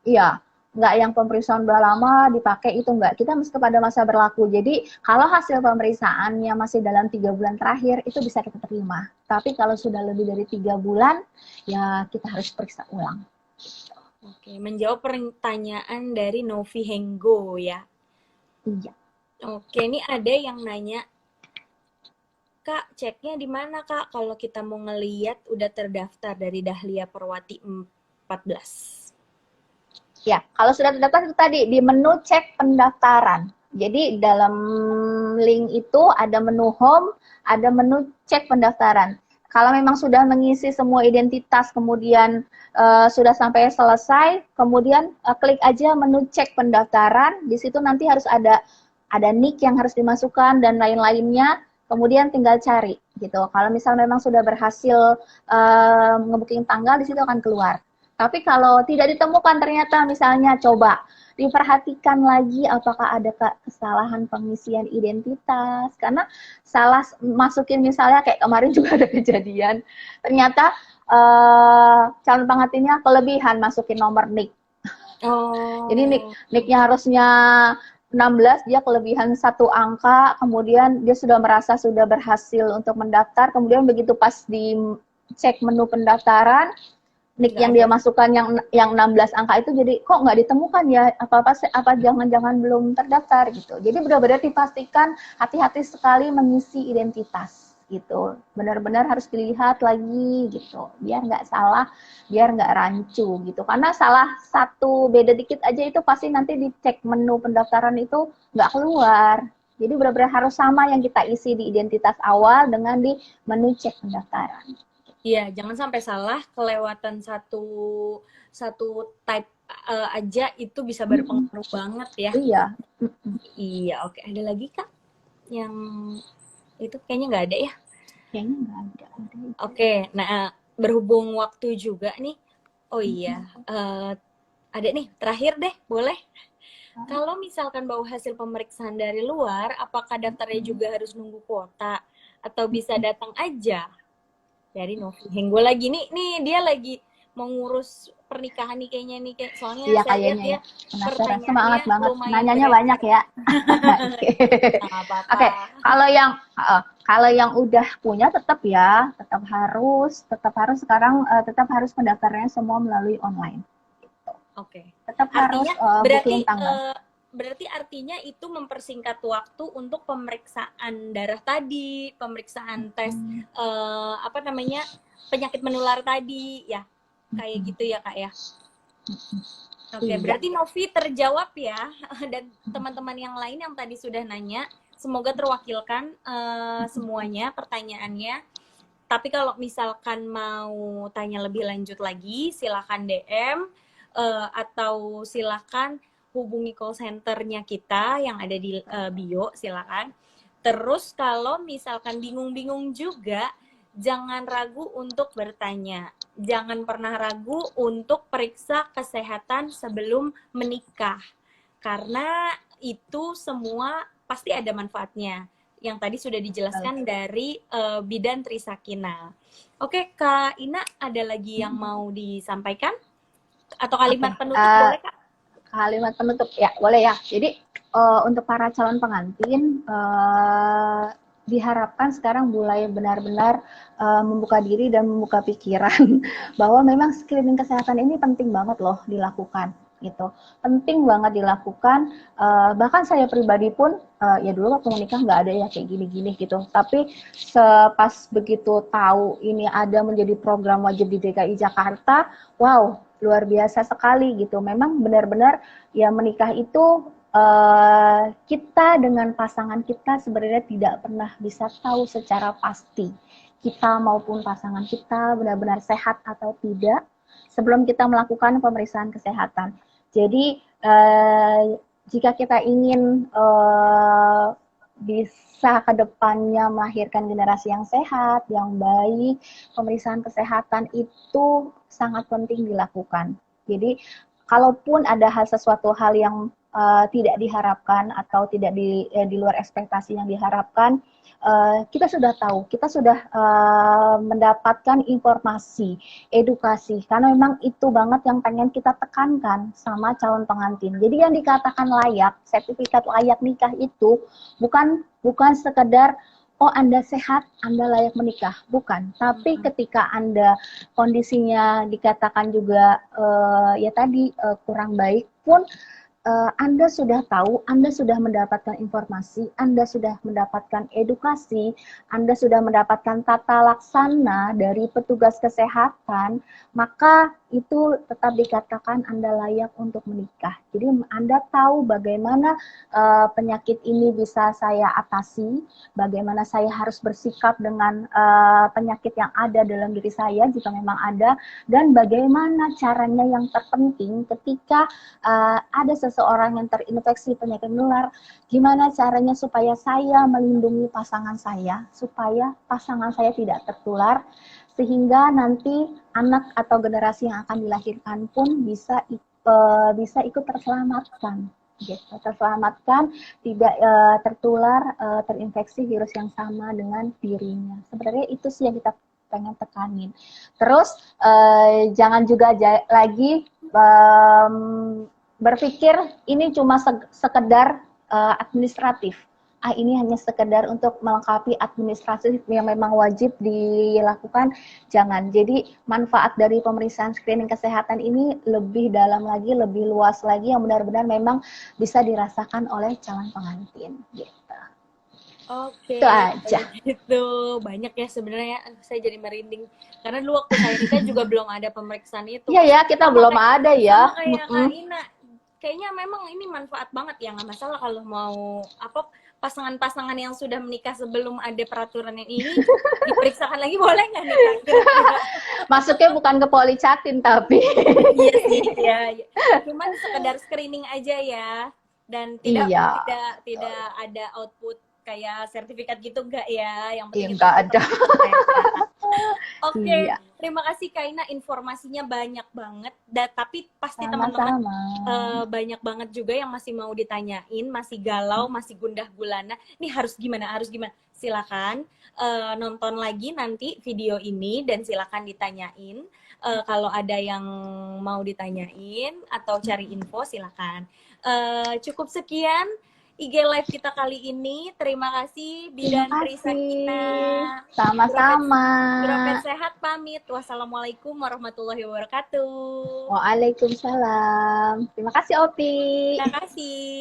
iya, nggak yang pemeriksaan udah lama dipakai itu nggak. Kita masih kepada masa berlaku. Jadi kalau hasil pemeriksaannya masih dalam 3 bulan terakhir itu bisa kita terima. Tapi kalau sudah lebih dari 3 bulan, ya kita harus periksa ulang. Oke, menjawab pertanyaan dari Novi Henggo ya. Iya. Oke, ini ada yang nanya, Kak, ceknya di mana Kak? Kalau kita mau ngeliat udah terdaftar dari Dahlia Perwati 14. Ya, kalau sudah terdaftar itu tadi di menu cek pendaftaran. Jadi dalam link itu ada menu home, ada menu cek pendaftaran. Kalau memang sudah mengisi semua identitas, kemudian sudah sampai selesai, kemudian klik aja menu cek pendaftaran. Di situ nanti harus ada nick yang harus dimasukkan dan lain-lainnya. Kemudian tinggal cari gitu. Kalau misal memang sudah berhasil ngebooking tanggal, di situ akan keluar. Tapi kalau tidak ditemukan ternyata misalnya coba diperhatikan lagi apakah ada kesalahan pengisian identitas. Karena salah masukin misalnya kayak kemarin juga ada kejadian. Ternyata calon pengantinnya kelebihan masukin nomor NIK. Jadi Oh, nicknya harusnya 16, dia kelebihan 1 angka, kemudian dia sudah merasa sudah berhasil untuk mendaftar, kemudian begitu pas dicek menu pendaftaran, nick nggak yang ada. dia masukkan yang 16 angka itu jadi kok nggak ditemukan ya, apa jangan-jangan belum terdaftar gitu. Jadi benar-benar dipastikan hati-hati sekali mengisi identitas gitu, benar-benar harus dilihat lagi gitu biar nggak salah, biar nggak rancu gitu, karena salah satu beda dikit aja itu pasti nanti dicek menu pendaftaran itu nggak keluar. Jadi benar-benar harus sama yang kita isi di identitas awal dengan di menu cek pendaftaran. Iya, jangan sampai salah kelewatan satu satu type aja itu bisa berpengaruh banget ya. Iya. Iya, oke. Ada lagi Kak? Yang itu kayaknya nggak ada ya? Kayaknya nggak ada. Oke, nah berhubung waktu juga nih. Oh iya, ada nih terakhir deh, boleh? Kalau misalkan bawa hasil pemeriksaan dari luar, apakah daftarnya juga harus nunggu kuota atau bisa datang aja? Dari Novi Henggo lagi nih dia lagi mau ngurus pernikahan nih kayaknya nih kayak soalnya Iya saya lihat kayaknya ya. dia Penasaran. pertanyaannya Semangat banget. lumayan Nanyanya banyak beredar. ya. Oke. Nggak apa-apa. Oke. Kalau yang udah punya tetap harus sekarang tetap harus pendaftarannya semua melalui online. Oke. Tetap harus Artinya berarti booking tanggal. berarti artinya itu mempersingkat waktu untuk pemeriksaan darah tadi, pemeriksaan tes apa namanya penyakit menular tadi, ya kayak gitu ya Kak ya. Oke, Iya. berarti Novi terjawab ya dan teman-teman yang lain yang tadi sudah nanya, semoga terwakilkan semuanya pertanyaannya. Tapi kalau misalkan mau tanya lebih lanjut lagi, silakan DM atau silakan hubungi call centernya kita yang ada di bio, silakan. Terus kalau misalkan bingung-bingung juga, jangan ragu untuk bertanya. Jangan pernah ragu untuk periksa kesehatan sebelum menikah. Karena itu semua pasti ada manfaatnya. Yang tadi sudah dijelaskan dari Bidan Trisakina. Oke, Kak Ina, ada lagi yang mau disampaikan? Atau Oke, kalimat penutup boleh Kak? kalimat penutup ya, boleh ya. Jadi untuk para calon pengantin diharapkan sekarang mulai benar-benar membuka diri dan membuka pikiran bahwa memang screening kesehatan ini penting banget loh dilakukan gitu, penting banget dilakukan. Bahkan saya pribadi pun ya dulu waktu menikah nggak ada ya kayak gini-gini gitu, tapi pas begitu tahu ini ada menjadi program wajib di DKI Jakarta, wow, luar biasa sekali gitu. Memang benar-benar ya menikah itu kita dengan pasangan kita sebenarnya tidak pernah bisa tahu secara pasti kita maupun pasangan kita benar-benar sehat atau tidak sebelum kita melakukan pemeriksaan kesehatan. Jadi jika kita ingin bisa ke depannya melahirkan generasi yang sehat, yang baik, pemeriksaan kesehatan itu sangat penting dilakukan. Jadi kalaupun ada sesuatu hal yang tidak diharapkan atau tidak di luar ekspektasi yang diharapkan, kita sudah tahu, kita sudah mendapatkan informasi, edukasi, karena memang itu banget yang pengen kita tekankan sama calon pengantin. Jadi yang dikatakan layak, sertifikat layak nikah itu bukan sekedar oh Anda sehat, Anda layak menikah, bukan. Tapi ketika Anda kondisinya dikatakan juga ya tadi kurang baik pun Anda sudah tahu, Anda sudah mendapatkan informasi, Anda sudah mendapatkan edukasi, Anda sudah mendapatkan tata laksana dari petugas kesehatan, maka itu tetap dikatakan Anda layak untuk menikah. Jadi Anda tahu bagaimana penyakit ini bisa saya atasi, bagaimana saya harus bersikap dengan penyakit yang ada dalam diri saya jika memang ada, dan bagaimana caranya yang terpenting ketika ada seseorang yang terinfeksi penyakit menular, gimana caranya supaya saya melindungi pasangan saya, supaya pasangan saya tidak tertular, sehingga nanti anak atau generasi yang akan dilahirkan pun bisa ikut terselamatkan, gitu. Terselamatkan, tidak tertular, terinfeksi virus yang sama dengan dirinya. Sebenarnya itu sih yang kita pengen tekanin. Terus jangan juga lagi berpikir ini cuma sekedar administratif. Ini hanya sekedar untuk melengkapi administrasi yang memang wajib dilakukan. Jangan. Jadi manfaat dari pemeriksaan screening kesehatan ini lebih dalam lagi, lebih luas lagi, yang benar-benar memang bisa dirasakan oleh calon pengantin. Gitu. Oke, Itu aja. gitu. Banyak ya sebenarnya. Saya jadi merinding. Karena dulu waktu saya nikah juga belum ada pemeriksaan itu. Iya ya, kita belum ada ya. Sama kayak Kak Ina. Kayaknya memang ini manfaat banget ya. Nggak masalah kalau mau pasangan-pasangan yang sudah menikah sebelum ada peraturan yang ini diperiksakan lagi, boleh nggak nih Kak? Masuknya bukan ke Policatin tapi. Iya sih, ya. Cuman sekedar screening aja ya. Dan tidak ada output kayak sertifikat gitu enggak ya, yang penting enggak ada. Oke, terima kasih Kak Ina, informasinya banyak banget. Tapi pasti teman-teman banyak banget juga yang masih mau ditanyain, masih galau, masih gundah gulana. Nih harus gimana? Silakan nonton lagi nanti video ini dan silakan ditanyain. Kalau ada yang mau ditanyain atau cari info silakan. Cukup sekian IG Live kita kali ini. Terima kasih Bidan Prisakina. Sama-sama. Gropet Sehat pamit. Wassalamualaikum warahmatullahi wabarakatuh. Waalaikumsalam. Terima kasih Opi. Terima kasih.